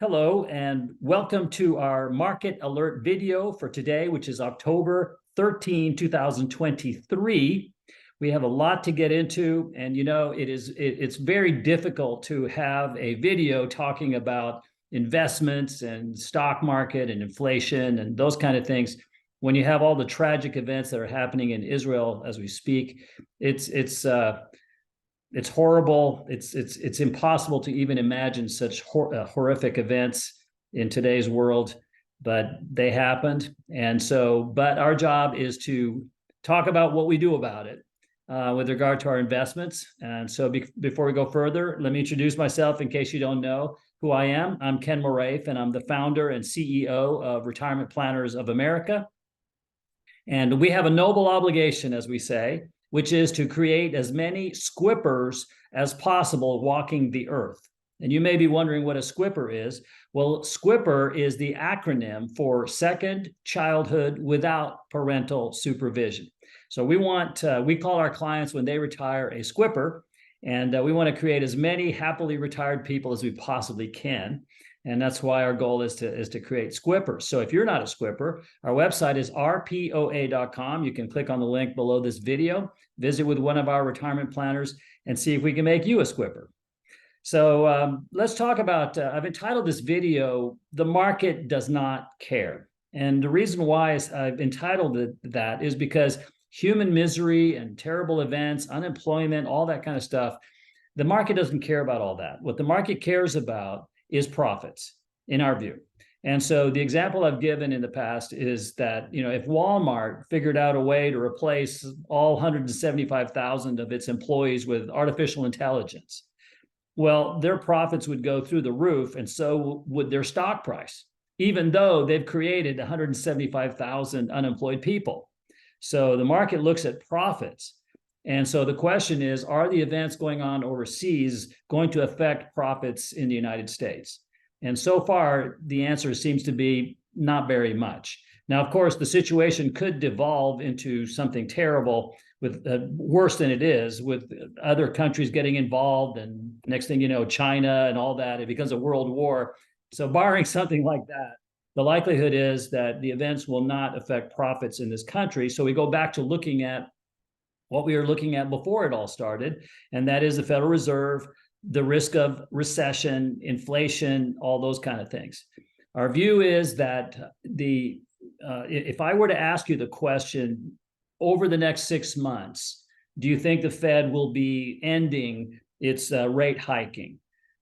Hello, and welcome to our market alert video for today, which is October 13, 2023. We have a lot to get into, and it's very difficult to have a video talking about investments and stock market and inflation and those kind of things when you have all the tragic events that are happening in Israel as we speak. It's horrible. It's impossible to even imagine such horrific events in today's world, but they happened. But our job is to talk about what we do about it with regard to our investments. And so before we go further, let me introduce myself in case you don't know who I am. I'm Ken Moraif, and I'm the founder and CEO of Retirement Planners of America. And we have a noble obligation, as we say, which is to create as many squippers as possible walking the earth. And you may be wondering what a squipper is. Well, squipper is the acronym for Second Childhood Without Parental Supervision. So we call our clients when they retire a squipper, and we want to create as many happily retired people as we possibly can. And that's why our goal is to create squippers. So if you're not a squipper, our website is rpoa.com. You can click on the link below this video, visit with one of our retirement planners, and see if we can make you a squipper. So let's talk about, I've entitled this video, "The Market Does Not Care." And the reason why I've entitled it that is because human misery and terrible events, unemployment, all that kind of stuff, the market doesn't care about all that. What the market cares about is profits, in our view. And so the example I've given in the past is that, if Walmart figured out a way to replace all 175,000 of its employees with artificial intelligence, well, their profits would go through the roof, and so would their stock price, even though they've created 175,000 unemployed people. So the market looks at profits. And so the question is, are the events going on overseas going to affect profits in the United States? And so far, the answer seems to be not very much. Now, of course, the situation could devolve into something terrible, with worse than it is, with other countries getting involved, and next thing you know, China and all that, it becomes a world war. So barring something like that, the likelihood is that the events will not affect profits in this country. So we go back to looking at what we were looking at before it all started, and that is the Federal Reserve, the risk of recession, inflation, all those kind of things. Our view is that if I were to ask you the question, over the next 6 months, do you think the Fed will be ending its rate hiking?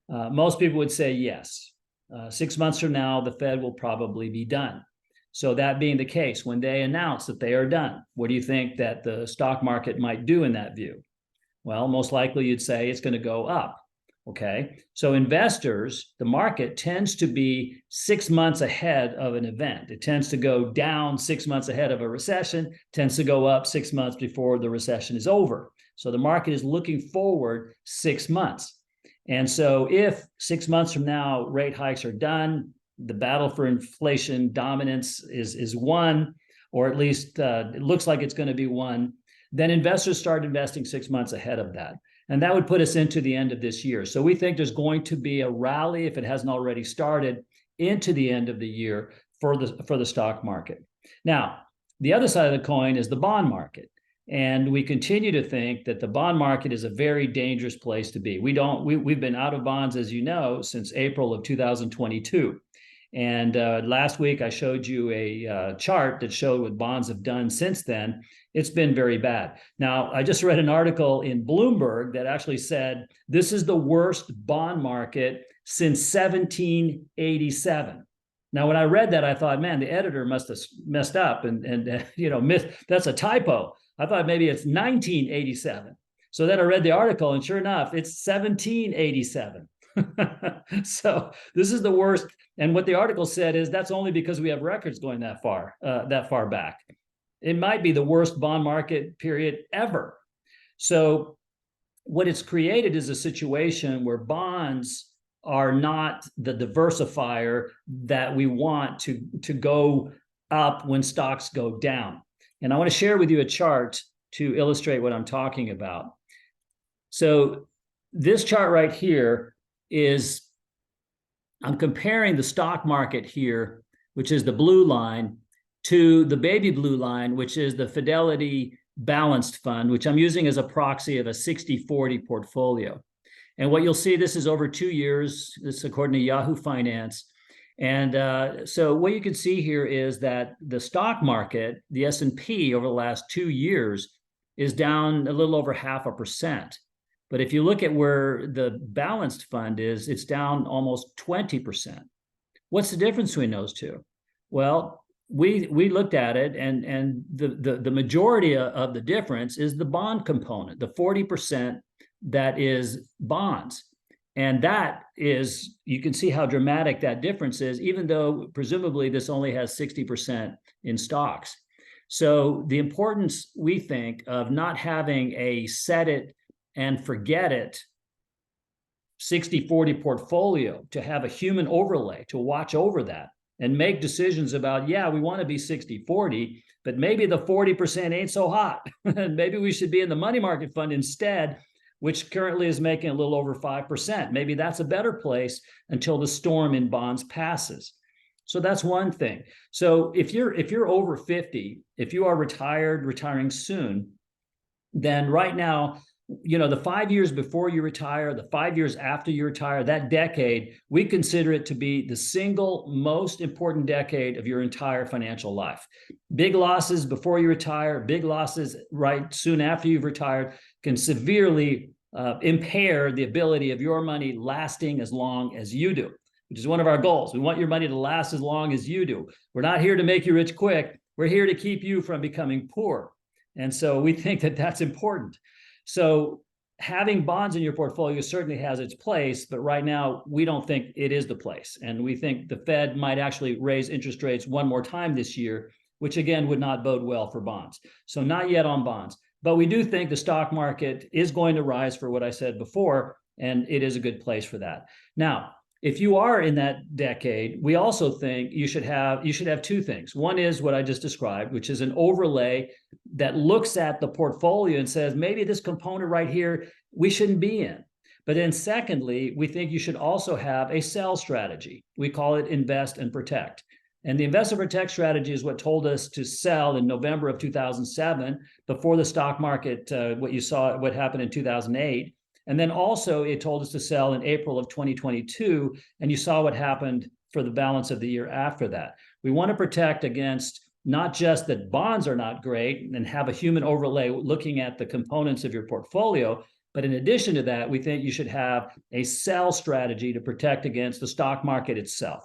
Most people would say yes. 6 months from now, the Fed will probably be done. So that being the case, when they announce that they are done, what do you think that the stock market might do in that view? Well, most likely you'd say it's going to go up. Okay. So investors, the market tends to be 6 months ahead of an event. It tends to go down 6 months ahead of a recession, tends to go up 6 months before the recession is over. So the market is looking forward 6 months. And so if 6 months from now, rate hikes are done, the battle for inflation dominance is won, or at least it looks like it's going to be won, then investors start investing 6 months ahead of that. And that would put us into the end of this year. So we think there's going to be a rally, if it hasn't already started, into the end of the year for the stock market. Now, the other side of the coin is the bond market. And we continue to think that the bond market is a very dangerous place to be. We've been out of bonds, as you know, since April of 2022. And last week, I showed you a chart that showed what bonds have done since then. It's been very bad. Now, I just read an article in Bloomberg that actually said this is the worst bond market since 1787. Now, when I read that, I thought, man, the editor must have messed up and that's a typo. I thought maybe it's 1987. So then I read the article, and sure enough, it's 1787. So this is the worst. And what the article said is that's only because we have records going that far back. It might be the worst bond market period ever. So what it's created is a situation where bonds are not the diversifier that we want to go up when stocks go down. And I want to share with you a chart to illustrate what I'm talking about. So this chart right here is I'm comparing the stock market here, which is the blue line, to the baby blue line, which is the Fidelity Balanced Fund, which I'm using as a proxy of a 60-40 portfolio. And what you'll see, this is over 2 years. This is according to Yahoo Finance. And so what you can see here is that the stock market, the S&P over the last 2 years, is down a little over 0.5%. But if you look at where the balanced fund is, it's down almost 20%. What's the difference between those two? Well, we looked at it, and the majority of the difference is the bond component, the 40% that is bonds. And that is, you can see how dramatic that difference is, even though presumably this only has 60% in stocks. So the importance, we think, of not having a set it and forget it 60-40 portfolio, to have a human overlay to watch over that and make decisions about, yeah, we want to be 60-40, but maybe the 40% ain't so hot. And maybe we should be in the money market fund instead, which currently is making a little over 5%. Maybe that's a better place until the storm in bonds passes. So that's one thing. So if you're over 50, if you are retiring soon, then right now, you know, the 5 years before you retire, the 5 years after you retire, that decade, we consider it to be the single most important decade of your entire financial life. Big losses before you retire, big losses right soon after you've retired can severely impair the ability of your money lasting as long as you do, which is one of our goals. We want your money to last as long as you do. We're not here to make you rich quick. We're here to keep you from becoming poor. And so we think that that's important. So having bonds in your portfolio certainly has its place, but right now we don't think it is the place. And we think the Fed might actually raise interest rates one more time this year, which again would not bode well for bonds. So not yet on bonds, but we do think the stock market is going to rise for what I said before, and it is a good place for that. Now, if you are in that decade, we also think you should have two things. One is what I just described, which is an overlay that looks at the portfolio and says, maybe this component right here, we shouldn't be in. But then secondly, we think you should also have a sell strategy. We call it invest and protect. And the invest and protect strategy is what told us to sell in November of 2007, before the stock market, what happened in 2008. And then also it told us to sell in April of 2022, and you saw what happened for the balance of the year after that. We want to protect against not just that bonds are not great and have a human overlay looking at the components of your portfolio, but in addition to that, we think you should have a sell strategy to protect against the stock market itself.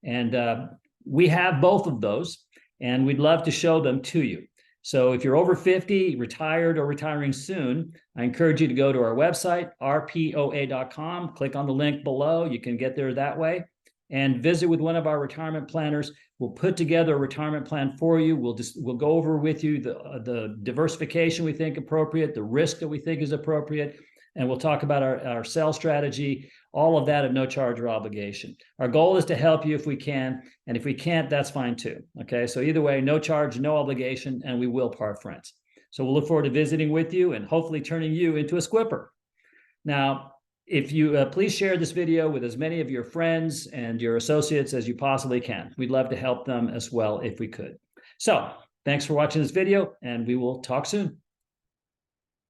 And we have both of those, and we'd love to show them to you. So if you're over 50, retired or retiring soon, I encourage you to go to our website, rpoa.com, click on the link below. You can get there that way, and visit with one of our retirement planners. We'll put together a retirement plan for you. We'll go over with you the diversification we think appropriate, the risk that we think is appropriate, and we'll talk about our sell strategy, all of that at no charge or obligation. Our goal is to help you if we can, and if we can't, that's fine too, okay? So either way, no charge, no obligation, and we will part friends. So we'll look forward to visiting with you and hopefully turning you into a squipper. Now, if you please share this video with as many of your friends and your associates as you possibly can. We'd love to help them as well if we could. So thanks for watching this video, and we will talk soon.